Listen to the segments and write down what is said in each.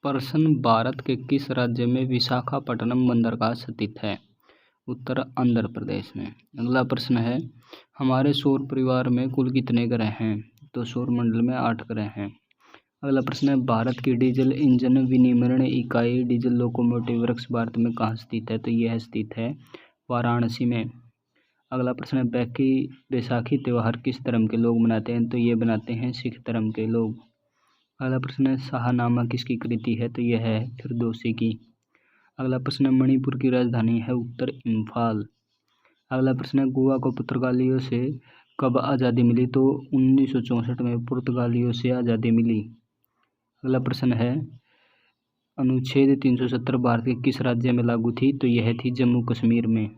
प्रश्न भारत के किस राज्य में विशाखापट्टनम बंदरगाह स्थित है? उत्तर आंध्र प्रदेश में। अगला प्रश्न है, हमारे सौर परिवार में कुल कितने ग्रह हैं? तो सौर मंडल में 8 ग्रह हैं। अगला प्रश्न है, भारत की डीजल इंजन विनिर्माण इकाई डीजल लोकोमोटिव वर्क्स भारत में कहाँ स्थित है? तो यह स्थित है वाराणसी में। अगला प्रश्न है, बैसाखी त्यौहार किस धर्म के लोग मनाते हैं? तो ये बनाते हैं सिख धर्म के लोग। अगला प्रश्न है, शाहनामा किसकी कृति है? तो यह है फिरदौसी की। अगला प्रश्न है, मणिपुर की राजधानी है उत्तर इम्फाल। अगला प्रश्न है, गोवा को पुर्तगालियों से कब आज़ादी मिली? तो 1964 में पुर्तगालियों से आज़ादी मिली। अगला प्रश्न है, अनुच्छेद 370 भारत के किस राज्य में लागू थी? तो यह थी जम्मू कश्मीर में।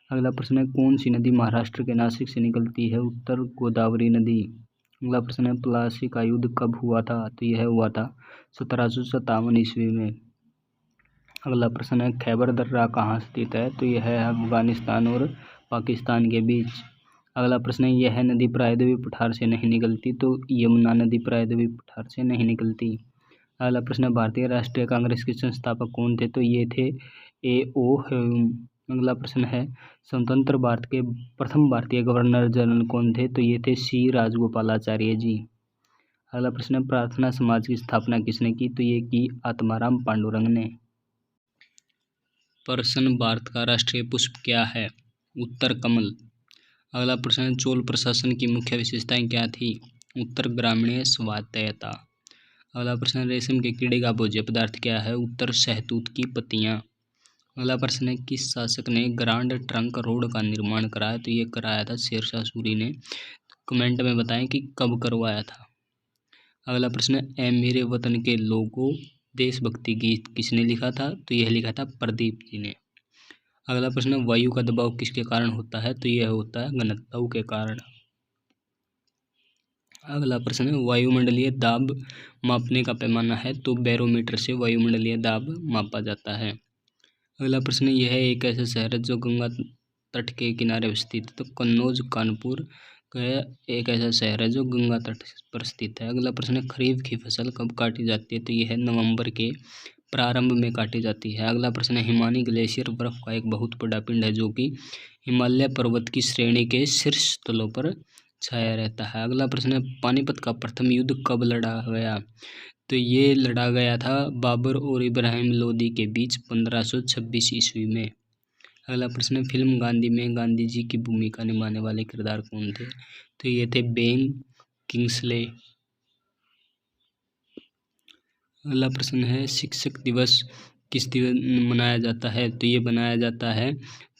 अगला प्रश्न है, कौन सी नदी महाराष्ट्र के नासिक से निकलती है? उत्तर गोदावरी नदी। अगला प्रश्न है, प्लासी का युद्ध कब हुआ था? तो यह हुआ था 1757 ईस्वी में। अगला प्रश्न है, खैबर दर्रा कहाँ स्थित है? तो यह है अफगानिस्तान और पाकिस्तान के बीच। अगला प्रश्न है, यह नदी प्रायद्वीप पठार से नहीं निकलती? तो यमुना नदी प्रायद्वीप पठार से नहीं निकलती। अगला प्रश्न है, भारतीय राष्ट्रीय कांग्रेस के संस्थापक कौन थे? तो ये थे A.O. ह्यूम। अगला प्रश्न है, स्वतंत्र भारत के प्रथम भारतीय गवर्नर जनरल कौन थे? तो ये थे C. राजगोपालाचार्य जी। अगला प्रश्न है, प्रार्थना समाज की स्थापना किसने की? तो ये की आत्माराम पांडुरंग ने। प्रश्न, भारत का राष्ट्रीय पुष्प क्या है? उत्तर कमल। अगला प्रश्न है, चोल प्रशासन की मुख्य विशेषताएं क्या थी? उत्तर ग्रामीण स्वायत्तता। अगला प्रश्न, रेशम के कीड़े का भोज्य पदार्थ क्या है? उत्तर शहतूत की पत्तियां। अगला प्रश्न है, किस शासक ने ग्रांड ट्रंक रोड का निर्माण कराया? तो ये कराया था शेरशाह सूरी ने। कमेंट में बताएं कि कब करवाया था। अगला प्रश्न है, ए मेरे वतन के लोगों देशभक्ति गीत किसने लिखा था? तो यह लिखा था प्रदीप जी ने। अगला प्रश्न है, वायु का दबाव किसके कारण होता है? तो यह होता है घनत्व के कारण। अगला प्रश्न है, वायुमंडलीय दाब मापने का पैमाना है? तो बैरोमीटर से वायुमंडलीय दाब मापा जाता है। अगला प्रश्न है, यह एक ऐसा शहर है जो गंगा तट के किनारे स्थित है? तो कन्नौज कानपुर का एक ऐसा शहर है जो गंगा तट पर स्थित है। अगला प्रश्न है, खरीफ की फसल कब काटी जाती है? तो यह नवंबर के प्रारंभ में काटी जाती है। अगला प्रश्न है, हिमानी ग्लेशियर बर्फ का एक बहुत बड़ा पिंड है जो कि हिमालय पर्वत की श्रेणी के शीर्ष स्थलों पर छाया रहता है। अगला प्रश्न है, पानीपत का प्रथम युद्ध कब लड़ा गया? तो ये लड़ा गया था बाबर और इब्राहिम लोदी के बीच 1526 ईस्वी में। अगला प्रश्न है, फिल्म गांधी में गांधी जी की भूमिका निभाने वाले किरदार कौन थे? तो ये थे बेन किंग्सले। अगला प्रश्न है, शिक्षक दिवस किस दिन मनाया जाता है? तो ये मनाया जाता है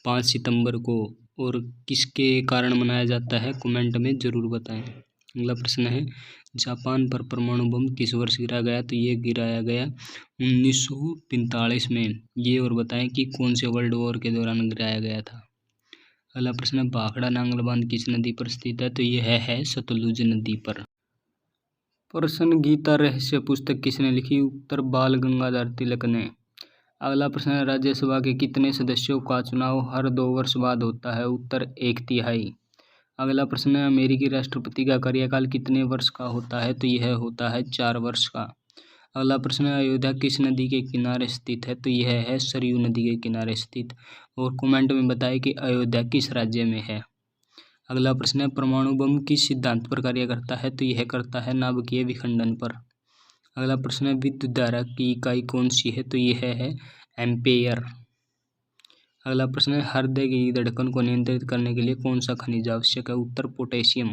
5 सितंबर को। और किसके कारण मनाया जाता है? कमेंट में ज़रूर बताएं। अगला प्रश्न है, जापान पर परमाणु बम किस वर्ष गिराया गया? तो ये गिराया गया 1945 में। ये और बताएं कि कौन से वर्ल्ड वॉर के दौरान गिराया गया था। अगला प्रश्न है, भाखड़ा नांगल बांध किस नदी पर स्थित है? तो यह है सतलुज नदी पर। प्रश्न, गीता रहस्य पुस्तक किसने लिखी? उत्तर बाल गंगाधर तिलक ने। अगला प्रश्न है, राज्यसभा के कितने सदस्यों का चुनाव हर 2 वर्ष बाद होता है? उत्तर 1/3। अगला प्रश्न है, अमेरिकी राष्ट्रपति का कार्यकाल कितने वर्ष का होता है? तो यह होता है 4 वर्ष का। अगला प्रश्न है, अयोध्या किस नदी के किनारे स्थित है? तो यह है सरयू नदी के किनारे स्थित। और कमेंट में बताएं कि अयोध्या किस राज्य में है। अगला प्रश्न है, परमाणु बम किस सिद्धांत पर कार्य करता है? तो यह करता है नाभिकीय विखंडन पर। अगला प्रश्न है, विद्युत धारा की इकाई कौन सी है? तो यह है एम्पेयर। अगला प्रश्न है, हृदय की धड़कन को नियंत्रित करने के लिए कौन सा खनिज आवश्यक है? उत्तर पोटेशियम।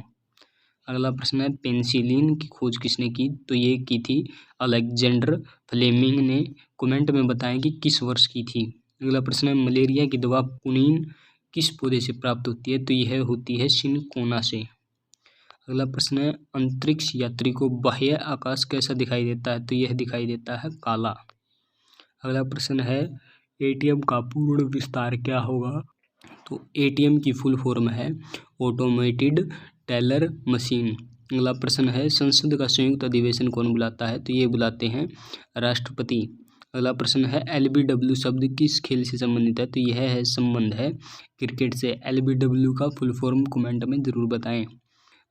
अगला प्रश्न है, पेनिसिलिन की खोज किसने की? तो ये की थी अलेक्जेंडर फ्लेमिंग ने। कमेंट में बताएं कि किस वर्ष की थी। अगला प्रश्न है, मलेरिया की दवा कुनीन किस पौधे से प्राप्त होती है? तो यह होती है सिनकोना से। अगला प्रश्न है, अंतरिक्ष यात्री को बाह्य आकाश कैसा दिखाई देता है? तो यह दिखाई देता है काला। अगला प्रश्न है, एटीएम का पूर्ण विस्तार क्या होगा? तो एटीएम की फुल फॉर्म है ऑटोमेटेड टेलर मशीन। अगला प्रश्न है, संसद का संयुक्त अधिवेशन कौन बुलाता है? तो ये बुलाते हैं राष्ट्रपति। अगला प्रश्न है, LBW शब्द किस खेल से संबंधित है? तो यह है संबंध है क्रिकेट से। LBW का फुल फॉर्म कमेंट में जरूर बताएं।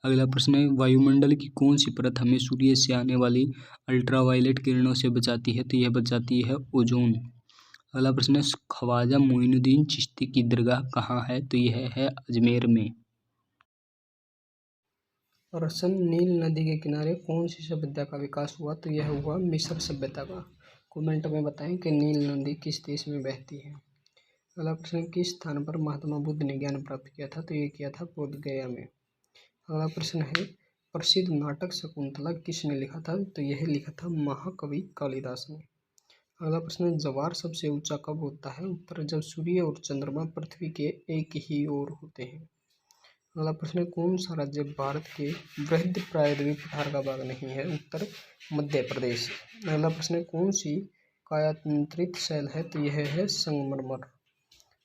अगला प्रश्न है, वायुमंडल की कौन सी परत हमें सूर्य से आने वाली अल्ट्रावायलेट किरणों से बचाती है? तो यह बचाती है ओजोन। अगला प्रश्न है, ख्वाजा मोइनुद्दीन चिश्ती की दरगाह कहाँ है? तो यह है अजमेर में। प्रश्न, नील नदी के किनारे कौन सी सभ्यता का विकास हुआ? तो यह हुआ मिस्र सभ्यता का। कमेंट में बताएं कि नील नदी किस देश में बहती है। अगला प्रश्न, किस स्थान पर महात्मा बुद्ध ने ज्ञान प्राप्त किया था? तो ये किया था बोध गया में। अगला प्रश्न है, प्रसिद्ध नाटक शकुंतला किसने लिखा था? तो यह लिखा था महाकवि कालिदास ने। अगला प्रश्न है, ज्वार सबसे ऊंचा कब होता है? उत्तर, जब सूर्य और चंद्रमा पृथ्वी के एक ही ओर होते हैं। अगला प्रश्न है, कौन सा राज्य भारत के वृहद प्रायद्वीप पठार का भाग नहीं है? उत्तर, मध्य प्रदेश। अगला प्रश्न है, कौन सी कायातंत्रित शैल है? तो यह है संगमरमर।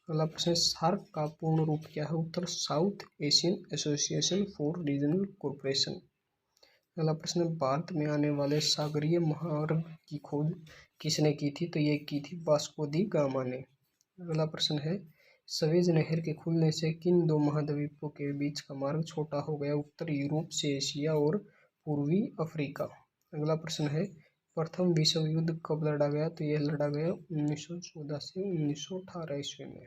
अगला प्रश्न है, सार्क का पूर्ण रूप क्या है? उत्तर, South Asian association for regional cooperation. अगला प्रश्न है, भारत में आने वाले सागरीय महामार्ग की खोज किसने की थी? तो ये की थी वास्को दी गामा ने। अगला प्रश्न है, सवेज नहर के खुलने से किन दो महाद्वीपों के बीच का मार्ग छोटा हो गया? उत्तर, यूरोप से एशिया और पूर्वी अफ्रीका। अगला प्रश्न है, प्रथम विश्व युद्ध कब लड़ा गया? तो यह लड़ा गया 1914 से 1918 ईस्वी में।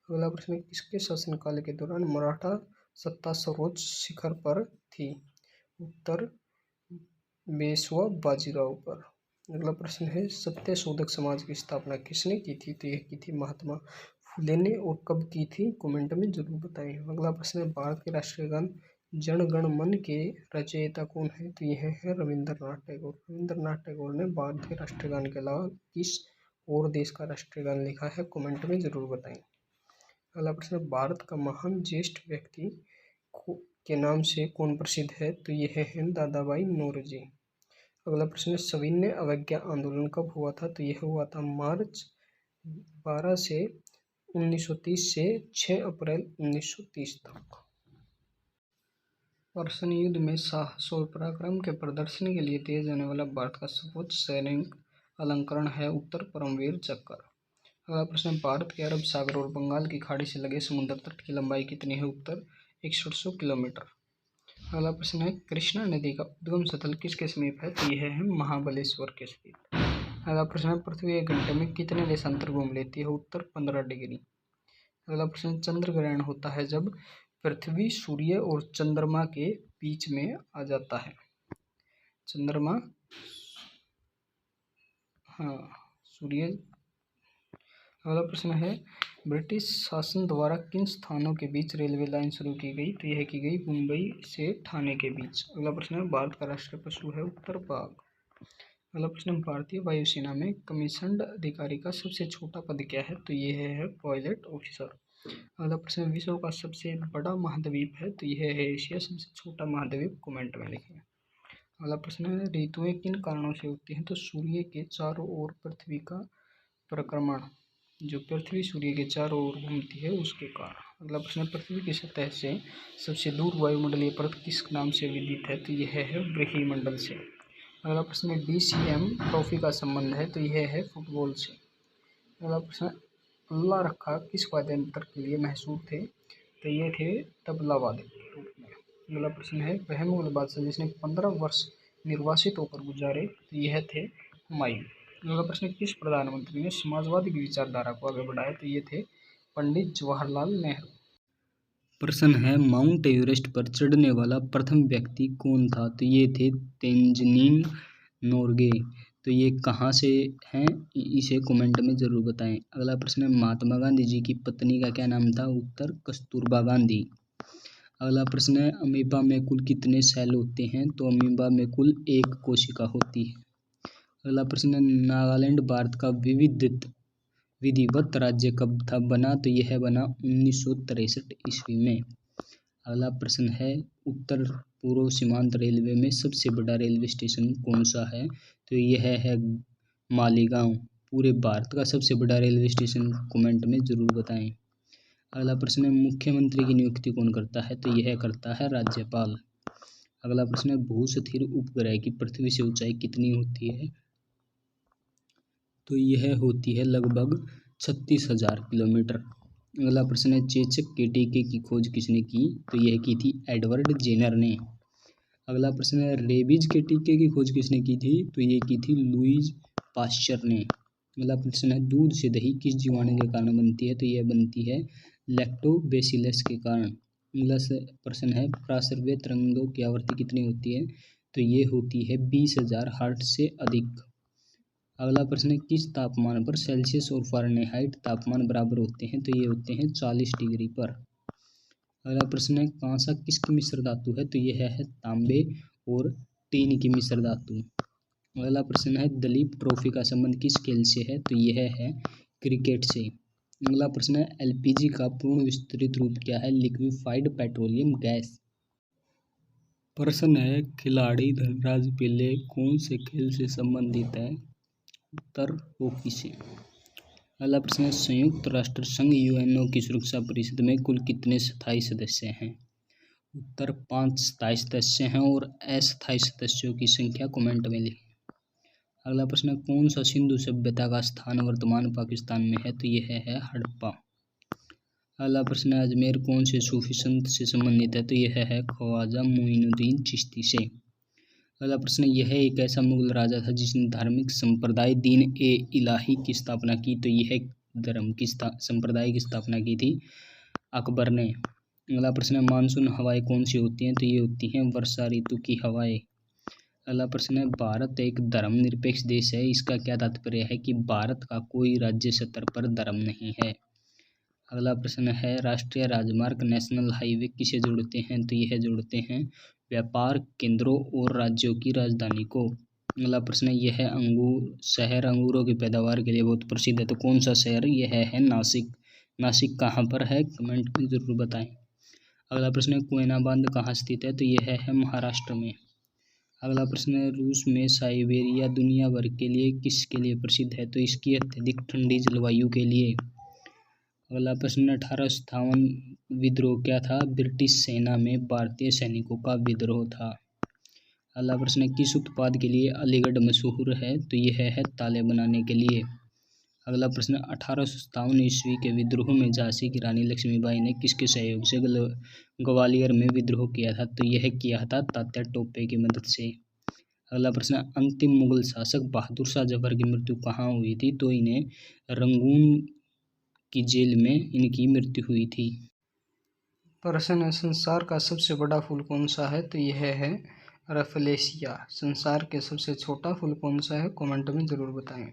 अगला प्रश्न है, किसके शासनकाल के दौरान मराठा सत्ता सर्वोच्च शिखर पर थी? उत्तर, पेशवा बाजीराव पर। अगला प्रश्न है, सत्य शोधक समाज की स्थापना किसने की थी? तो यह की थी महात्मा फुले ने। और कब की थी? कमेंट में जरूर बताएं। अगला प्रश्न है, भारत के राष्ट्रीय गान जन गण मन के रचयिता कौन है? तो यह है रविंद्रनाथ टैगोर। रविंद्रनाथ टैगोर ने भारत के राष्ट्रीय गान के अलावा किस और देश का राष्ट्रीय गान लिखा है? कमेंट में जरूर बताएं। अगला प्रश्न, भारत का महान ज्येष्ठ व्यक्ति के नाम से कौन प्रसिद्ध है? तो यह है दादा भाई नौरोजी। अगला प्रश्न, सविनय अवज्ञा आंदोलन कब हुआ था? तो यह हुआ था मार्च 12 से 1930 से 6 अप्रैल 1930 तक। प्रश्न, युद्ध में साहस और पराक्रम के प्रदर्शन के लिए दिया जाने वाला भारत का सर्वोच्च सैनिक अलंकरण है? उत्तर, परमवीर चक्र। अगला प्रश्न, भारत के अरब सागर और बंगाल की खाड़ी से लगे समुद्र तट की लंबाई कितनी है? उत्तर, 6100 किलोमीटर। अगला प्रश्न है, कृष्णा नदी का उद्गम स्थल किसके समीप है? तो यह है महाबलेश्वर के समीप। अगला प्रश्न है, पृथ्वी एक घंटे में कितने देशांतर घूम लेती है? उत्तर, 15 डिग्री। अगला प्रश्न, चंद्र ग्रहण होता है जब पृथ्वी सूर्य और चंद्रमा के बीच में आ जाता है। चंद्रमा, हाँ, सूर्य। अगला प्रश्न है, ब्रिटिश शासन द्वारा किन स्थानों के बीच रेलवे लाइन शुरू की गई? तो यह की गई मुंबई से ठाणे के बीच। अगला प्रश्न है, भारत का राष्ट्रीय पशु है? उत्तर, बाघ। अगला प्रश्न, भारतीय वायुसेना में कमीशन्ड अधिकारी का सबसे छोटा पद क्या है? तो यह है पायलट ऑफिसर। अगला प्रश्न, विश्व का सबसे बड़ा महाद्वीप है? तो यह है एशिया। सबसे छोटा महाद्वीप कमेंट में लिखें। अगला प्रश्न है, ऋतुएं किन कारणों से होती हैं? तो सूर्य के चारों ओर पृथ्वी का परिक्रमण, जो पृथ्वी सूर्य के चारों ओर घूमती है उसके कारण। अगला प्रश्न, पृथ्वी की सतह से सबसे दूर वायुमंडलीय परत किस नाम से विदित है? तो यह है ब्रह्मंडल से। अगला प्रश्न, DCM ट्रॉफी का संबंध है? तो यह है फुटबॉल से। अगला प्रश्न, अल्लाह रखा किस वाद्य यंत्र के लिए मशहूर थे? तो ये थे तबला वादक के रूप में। अगला प्रश्न है, वह मुगल बादशाह जिसने 15 वर्ष निर्वासित होकर गुजारे? तो यह थे हुमायूं। अगला प्रश्न, किस प्रधानमंत्री ने समाजवादी की विचारधारा को आगे बढ़ाया? तो ये थे पंडित जवाहरलाल नेहरू। प्रश्न है, माउंट एवरेस्ट पर चढ़ने वाला प्रथम व्यक्ति कौन था? तो ये थे तेंजिन नोर्गे। तो ये कहाँ से हैं? इसे कमेंट में जरूर बताएं। अगला प्रश्न है, महात्मा गांधी जी की पत्नी का क्या नाम था? उत्तर, कस्तूरबा गांधी। अगला प्रश्न है, अमीबा में कुल कितने सेल होते हैं? तो अमीबा में कुल एक कोशिका होती है। अगला प्रश्न है, नागालैंड भारत का विधिवत राज्य कब था बना? तो यह बना 1963 ईस्वी में। अगला प्रश्न है, उत्तर पूर्व सीमांत रेलवे में सबसे बड़ा रेलवे स्टेशन कौन सा है? तो यह है मालीगांव। पूरे भारत का सबसे बड़ा रेलवे स्टेशन कमेंट में जरूर बताएं। अगला प्रश्न है, मुख्यमंत्री की नियुक्ति कौन करता है? तो यह करता है राज्यपाल। अगला प्रश्न है, भूस्थिर उपग्रह की पृथ्वी से ऊंचाई कितनी होती है? तो यह होती है लगभग 36,000 किलोमीटर। अगला प्रश्न है चेचक के टीके की खोज किसने की? तो यह की थी एडवर्ड जेनर ने। अगला प्रश्न है रेबीज के टीके की खोज किसने की थी? तो ये की थी लुईज पाश्चर ने। अगला प्रश्न है दूध से दही किस जीवाणु के कारण बनती है? तो यह बनती है लैक्टोबैसिलस के कारण। अगला प्रश्न है प्रासर्वय तरंगों की आवृत्ति कितनी होती है? तो ये होती है 20,000 हर्ट्ज से अधिक। अगला प्रश्न है किस तापमान पर सेल्सियस और फ़ारेनहाइट तापमान बराबर होते हैं? तो ये होते हैं 40 डिग्री पर। अगला प्रश्न है कांसा किसकी मिश्र धातु है? तो यह है तांबे और टीन की मिश्र धातु। अगला प्रश्न है दलीप ट्रॉफी का संबंध किस खेल से है? तो यह है क्रिकेट से। अगला प्रश्न है एलपीजी का पूर्ण विस्तृत रूप क्या है? Liquefied petroleum gas. प्रश्न है खिलाड़ी धनराज पिल्ले कौन से खेल से संबंधित है? उत्तर हॉकी से। अगला प्रश्न है संयुक्त राष्ट्र संघ यूएनओ की सुरक्षा परिषद में कुल कितने स्थायी सदस्य हैं? उत्तर 5 स्थायी सदस्य हैं और अस्थायी सदस्यों की संख्या कमेंट में लिखें। अगला प्रश्न है कौन सा सिंधु सभ्यता का स्थान वर्तमान पाकिस्तान में है? तो यह है हड़प्पा। अगला प्रश्न है अजमेर कौन से सूफी संत से संबंधित है? तो यह है ख्वाजा मोइनुद्दीन चिश्ती से। अगला प्रश्न यह एक ऐसा मुगल राजा था जिसने धार्मिक संप्रदाय दीन ए इलाही की स्थापना की। तो यह धर्म की संप्रदाय की स्थापना की थी अकबर ने। अगला प्रश्न है मानसून हवाएं कौन सी होती हैं? तो ये होती हैं वर्षा ऋतु की हवाएं। अगला प्रश्न है भारत एक धर्मनिरपेक्ष देश है, इसका क्या तात्पर्य है? कि भारत का कोई राज्य स्तर पर धर्म नहीं है। अगला प्रश्न है राष्ट्रीय राजमार्ग नेशनल हाईवे किसे जोड़ते हैं? तो यह जोड़ते हैं व्यापार केंद्रों और राज्यों की राजधानी को। अगला प्रश्न है यह शहर अंगूरों की पैदावार के लिए बहुत प्रसिद्ध है। तो कौन सा शहर? यह है नासिक। नासिक कहाँ पर है? कमेंट में जरूर बताएं। अगला प्रश्न है कोयना बांध कहाँ स्थित है? तो यह है महाराष्ट्र में। अगला प्रश्न है रूस में साइबेरिया दुनिया भर के लिए किसके लिए प्रसिद्ध है? तो इसकी अत्यधिक ठंडी जलवायु के लिए। अगला प्रश्न 1857 विद्रोह क्या था? ब्रिटिश सेना में भारतीय सैनिकों का विद्रोह था। अगला प्रश्न किस उत्पाद के लिए अलीगढ़ मशहूर है? तो यह है ताले बनाने के लिए। अगला प्रश्न 1857 ईस्वी के विद्रोह में झांसी की रानी लक्ष्मीबाई ने किसके सहयोग से ग्वालियर में विद्रोह किया था? तो यह किया था तात्या टोपे की मदद से। अगला प्रश्न अंतिम मुगल शासक बहादुर शाह जफर की मृत्यु कहाँ हुई थी? तो इन्हें रंगून की जेल में इनकी मृत्यु हुई थी। प्रश्न है संसार का सबसे बड़ा फूल कौन सा है? तो यह है रफलेशिया। संसार के सबसे छोटा फूल कौन सा है? कमेंट में जरूर बताएं।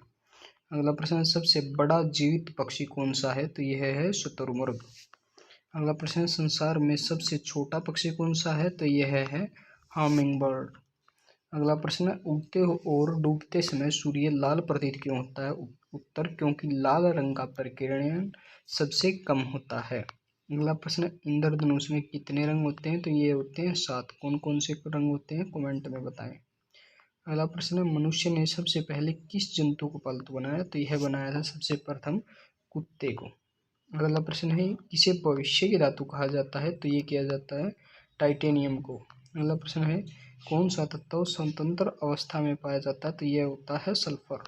अगला प्रश्न सबसे बड़ा जीवित पक्षी कौन सा है? तो यह है शुतुरमुर्ग। अगला प्रश्न संसार में सबसे छोटा पक्षी कौन सा है? तो यह है हमिंग बर्ड। अगला प्रश्न उगते और डूबते समय सूर्य लाल प्रतीत क्यों होता है? उत्तर क्योंकि लाल रंग का प्रकीर्णन सबसे कम होता है। अगला प्रश्न इंद्रधनुष में कितने रंग होते हैं? तो ये होते हैं 7। कौन कौन से रंग होते हैं? कमेंट में बताएं। अगला प्रश्न मनुष्य ने सबसे पहले किस जंतु को पालतू बनाया? तो यह बनाया था सबसे प्रथम कुत्ते को। अगला प्रश्न है किसे भविष्य की धातु कहा जाता है? तो ये किया जाता है टाइटेनियम को। अगला प्रश्न है कौन सा तत्व स्वतंत्र अवस्था में पाया जाता है? तो यह होता है सल्फर।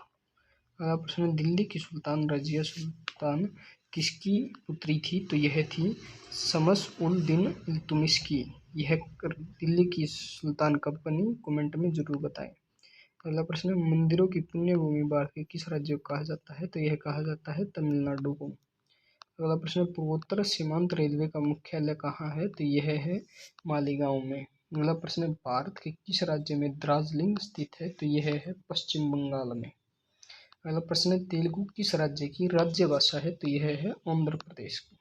अगला प्रश्न दिल्ली की सुल्तान रजिया सुल्तान किसकी पुत्री थी? तो यह थी शमस उल दिन इल्तुतमिश की। यह दिल्ली की सुल्तान कब बनी? कमेंट में जरूर बताएं। अगला प्रश्न मंदिरों की पुण्य भूमि भारत के किस राज्य को कहा जाता है? तो यह कहा जाता है तमिलनाडु को। अगला प्रश्न पूर्वोत्तर सीमांत रेलवे का मुख्यालय कहाँ है? तो यह है मालीगांव में। अगला प्रश्न भारत के किस राज्य में दार्जिलिंग स्थित है? तो यह है पश्चिम बंगाल में। अगला प्रश्न तेलुगु किस राज्य की राज्य भाषा है? तो यह है आंध्र प्रदेश की।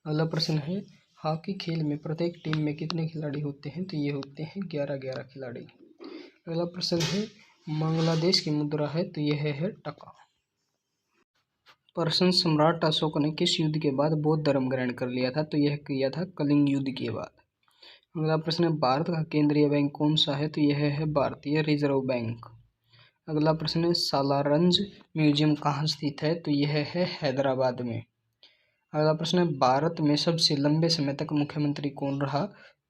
अगला प्रश्न है हॉकी खेल में प्रत्येक टीम में कितने खिलाड़ी होते हैं? तो ये होते हैं 11-11 खिलाड़ी। अगला प्रश्न है बांग्लादेश की मुद्रा है? तो यह है टका। प्रश्न सम्राट अशोक ने किस युद्ध के बाद बौद्ध धर्म ग्रहण कर लिया था? तो यह किया था कलिंग युद्ध के बाद। अगला प्रश्न भारत का केंद्रीय बैंक कौन सा है? तो यह है भारतीय रिजर्व बैंक। अगला प्रश्न सालारजंग म्यूजियम कहाँ स्थित है? तो यह है हैदराबाद में। अगला प्रश्न भारत में सबसे लंबे समय तक मुख्यमंत्री कौन रहा?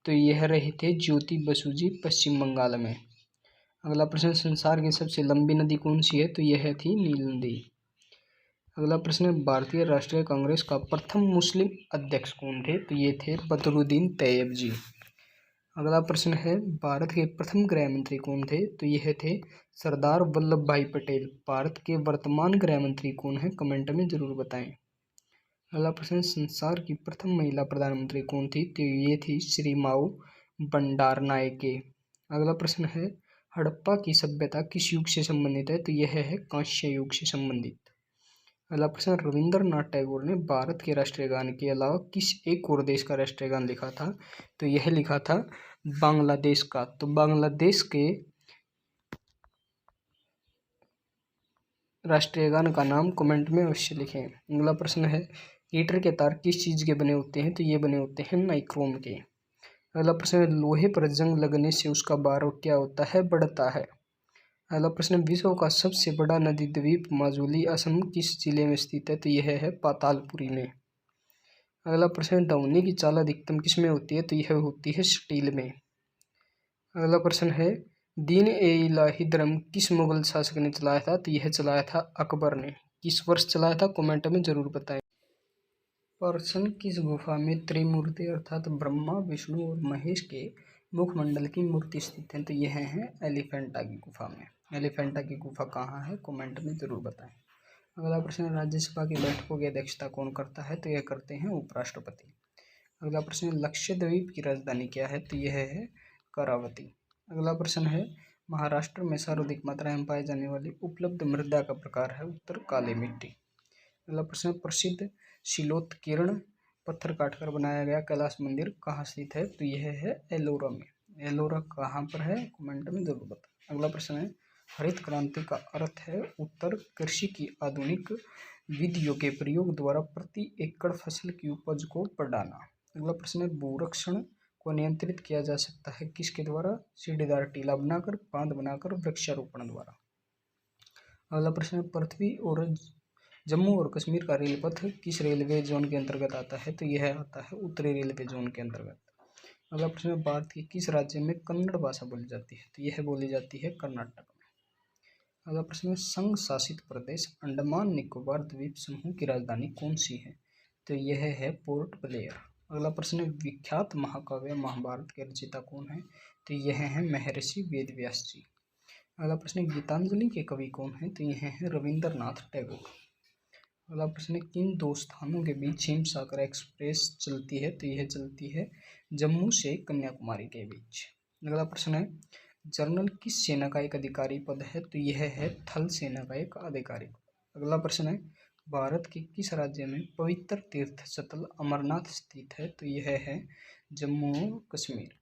तो यह रहे थे ज्योति बसु जी पश्चिम बंगाल में। अगला प्रश्न संसार की सबसे लंबी नदी कौन सी है? तो यह थी नील नदी। अगला प्रश्न है, भारतीय राष्ट्रीय कांग्रेस का प्रथम मुस्लिम अध्यक्ष कौन थे? तो ये थे बदरुद्दीन तैयब जी। अगला प्रश्न है, भारत के प्रथम गृह मंत्री कौन थे? तो यह थे सरदार वल्लभ भाई पटेल। भारत के वर्तमान गृह मंत्री कौन है? कमेंट में जरूर बताएं। अगला प्रश्न, संसार की प्रथम महिला प्रधानमंत्री कौन थी? तो ये थी श्री माऊ बंडारनायके। अगला प्रश्न है, हड़प्पा की सभ्यता किस युग से संबंधित है? तो यह है कांस्य युग से संबंधित। अगला प्रश्न, रविंद्रनाथ टैगोर ने भारत के राष्ट्रीय गान के अलावा किस एक और देश का राष्ट्रीय गान लिखा था? तो यह लिखा था बांग्लादेश का। तो बांग्लादेश के राष्ट्रीय गान का नाम कमेंट में अवश्य लिखें। अगला प्रश्न है, हीटर के तार किस चीज के बने होते हैं? तो ये बने होते हैं नाइक्रोम के। अगला प्रश्न है, लोहे पर जंग लगने से उसका भार क्या होता है? बढ़ता है। अगला प्रश्न, विश्व का सबसे बड़ा नदी द्वीप माजुली असम किस जिले में स्थित है? तो यह है पातालपुरी में। अगला प्रश्न, ध्वनि की चाल अधिकतम किस में होती है? तो यह होती है स्टील में। अगला प्रश्न है, दीन ए इलाही धर्म किस मुगल शासक ने चलाया था? तो यह चलाया था अकबर ने। किस वर्ष चलाया था? कमेंट में जरूर बताएं। प्रश्न, किस गुफा में त्रिमूर्ति अर्थात ब्रह्मा, विष्णु और महेश के मुखमंडल की मूर्ति स्थित है? तो यह है एलिफेंटा की गुफा में। एलिफेंटा की गुफा कहाँ है? कमेंट में जरूर बताएं। अगला प्रश्न, राज्यसभा की बैठकों की अध्यक्षता कौन करता है? तो यह करते हैं उपराष्ट्रपति। अगला प्रश्न, लक्षद्वीप की राजधानी क्या है? तो यह है करावती। अगला प्रश्न है, महाराष्ट्र में सर्वाधिक मात्रा में पाए जाने वाली उपलब्ध मृदा का प्रकार है? उत्तर काली मिट्टी। अगला प्रश्न, प्रसिद्ध शिलोत्कीर्ण पत्थर काटकर बनाया गया कैलाश मंदिर कहाँ स्थित है? तो यह है एलोरा में। एलोरा कहाँ पर है? कमेंट में जरूर बताएं। अगला प्रश्न है, हरित क्रांति का अर्थ है? उत्तर कृषि की आधुनिक विधियों के प्रयोग द्वारा प्रति एकड़ फसल की उपज को बढ़ाना। अगला प्रश्न है, भूरक्षण को नियंत्रित किया जा सकता है किसके द्वारा? सीढ़ीदार टीला बनाकर, बांध बनाकर, वृक्षारोपण द्वारा। अगला प्रश्न है, पृथ्वी और जम्मू और कश्मीर का रेल पथ किस रेलवे जोन के अंतर्गत आता है? तो यह आता है उत्तरी रेलवे जोन के अंतर्गत। अगला प्रश्न है, भारत के किस राज्य में कन्नड़ भाषा बोली जाती है? तो यह बोली जाती है कर्नाटक में। अगला प्रश्न है, संघ शासित प्रदेश अंडमान निकोबार द्वीप समूह की राजधानी कौन सी है? तो यह है पोर्ट ब्लेयर। अगला प्रश्न है, विख्यात महाकाव्य महाभारत के रचयिता कौन है? तो यह है महर्षि वेदव्यास जी। अगला प्रश्न, गीतांजलि के कवि कौन है? तो यह है रविंद्रनाथ टैगोर। अगला प्रश्न है, किन दो स्थानों के बीच हिमसागर एक्सप्रेस चलती है? तो यह चलती है जम्मू से कन्याकुमारी के बीच। अगला प्रश्न है, जनरल किस सेना का एक अधिकारी पद है? तो यह है थल सेना का एक अधिकारी पद। अगला प्रश्न है, भारत के किस राज्य में पवित्र तीर्थ स्थल अमरनाथ स्थित है? तो यह है जम्मू कश्मीर।